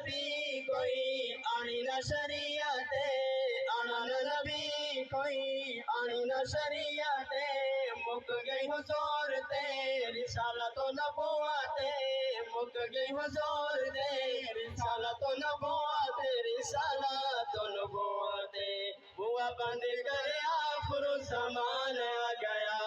نبی کوئی آنی نہ شریعت آنا نبی کوئی آنی نہ شریعت مک گئی حضور تے رسالت و نبوت مک گئی حضور تے رسالت و نبوت رسالت و نبوت بوا بند کر آخر زمان آ گیا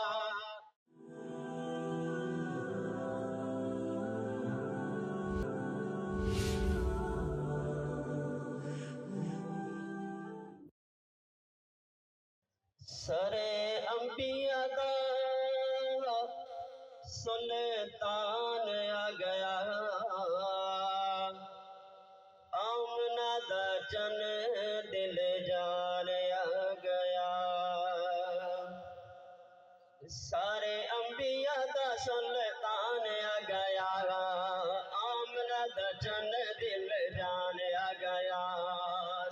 سر انبیاء کا سلطان آ گیا آمنہ دا چن دل جان آ گیا سارے انبیاء دا سلطان آ گیا آمنہ دا چن دل جان آ گیا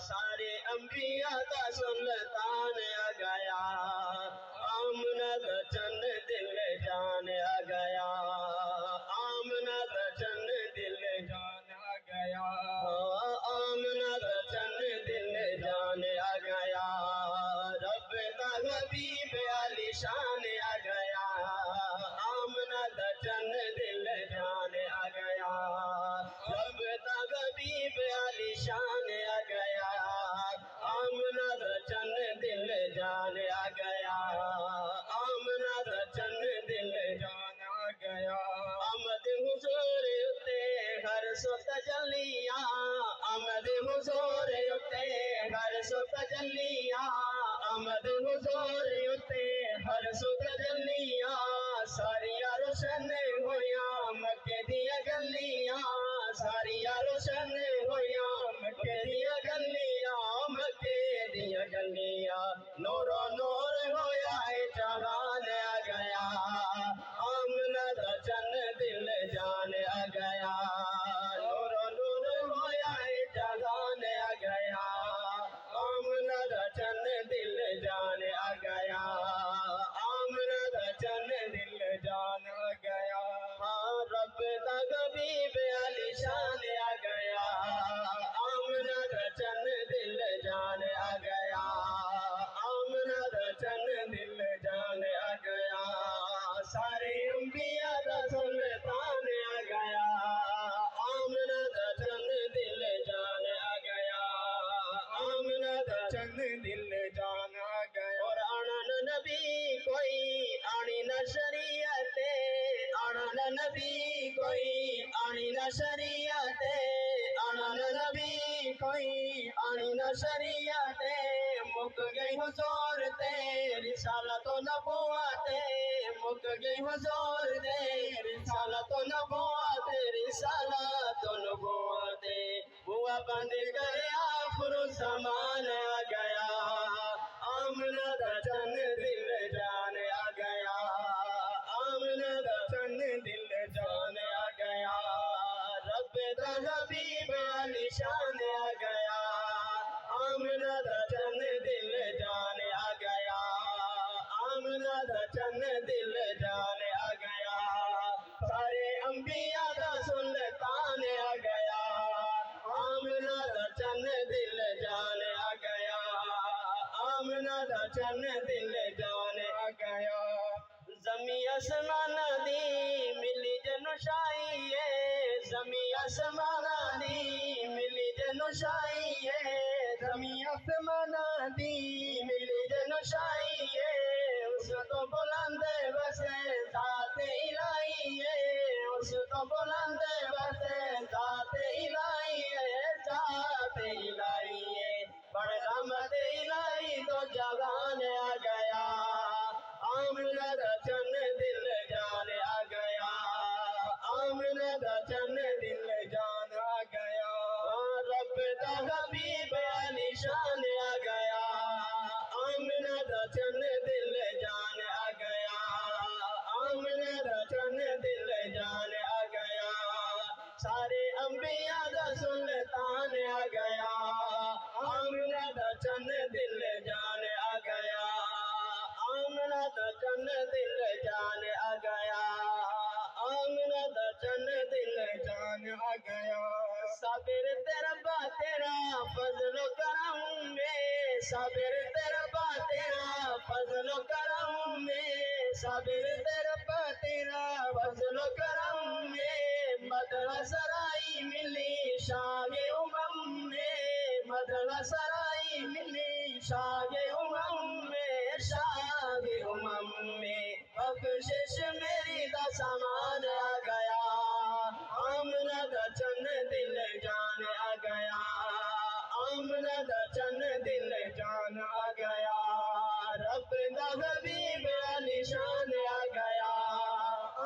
سارے انبیاء دا سلطان آ گیا آمنہ دا چن دل جان آ گیا آمنہ دا چن دل جان آ گیا آمنہ دا چن دل جان آ گیا رب دا حبیب علی شان آ گیا آمنہ دا چن دل جان آ گیا رب دا حبیب علی شان آ گیا آمنہ دا چن دل جان آ گیا آمنہ دا چن دل جان آ گیا آمد حضور اتے ہر سو تجلیاں آمد حضور اتے ہر سو تجلیاں آمد حضور اتے ہر سو تجلیاں ساریاں روشن ہویاں مکے دیا گلیاں ساریاں روشن ہویاں مکے دیا گلیاں مکے دیا گلیاں نور و نور ہویا ہے جہان آ گیا آمنہ دا چن دل جان آ گیا نور و نور ہویا ہے جہان آ گیا آمنہ دا چن دل جان آ گیا آمنہ دا چن دل جان آ گیا ہاں رب دا حبیب علی شان آ گیا آمنہ دا چن دل جان آ گیا آمنہ دا چن دل جان آ گیا سارے انبیاء دا سلطان آ گیا آمنہ دا چن دل جان آ گیا آمنہ دا چن دل جان آ گیا اور آنا نبی کوئی آنی نہ شریعت آنا نبی کوئی آنی نہ شریعت آنا نبی کوئی آنی نہ شریعت مک گئی حضور تے رسالت و نبوت مک گئی حضور تے رسالت و نبوت رسالت و نبوت بوا بند کر آخر زمان آ گیا آمنہ دا چن دل جان آ گیا آمنہ دا چن دل جان آ گیا رب دا حبیب علی شان آ گیا آمنہ دا چن دل جان آ گیا آمنہ دا چن دل جان آ گیا سارے انبیاء دا سلطان آ گیا آمنہ دا چن دل جان آ گیا آمنہ دا چن دل جان آ گیا زمین آسمان دی ملی جنوشائی ہے زمین آسمان دی ملی جنوشائی ہے زمین آسمان دی ملی جنوشائی ہے اس کو بلند بسے ذات الہی ہے اس کو بلند بسے ذات الہی ہے ذات الہی ہے بڑھ رحمت الہی تو جوان آ گیا آمنہ دا چن دل جان آ گیا آمنہ دا چن دل جان آ گیا رب دا حبیب علی شان آ گیا آمنہ دا چن دل جان آ گیا آمنہ دا چن دل جان آ گیا سارے انبیاء دا سلطان آ گیا آمنہ دا چن دل جان آ گیا آمنہ دا چن دل جان آ گیا آمنہ دا چن دل جان آ گیا صابر تیرا تیرا فضل و کرم میں، صابر تیرا تیرا فضل و کرم میں، صابر تیرا تیرا فضل و کرم میں، مدرسرائی ملی شاہ امم میں، مدرسرائی ملی شاہ امم میں، شاہ امم میں، بخشش میری دا سامان آ گیا، آمنہ دا چن دل جان آ گیا، آمنہ دا چن دل جان آ گیا، رب دا حبیب علی شان آ گیا،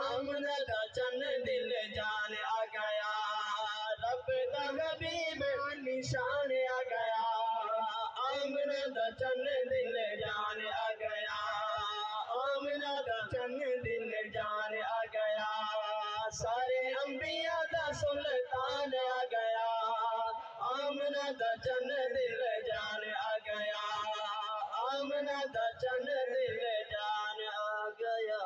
آمنہ دا چن دل جان آ گیا، رب دا حبیب علی شان آ گیا، آمنہ دا چن دل جان آ گیا، آمنہ دا چن دل جان آ گیا، سارے انبیاء دا سلطان آ گیا، آمنہ دا چن دل جان آ گیا، آمنہ دا چن دل جان آ گیا۔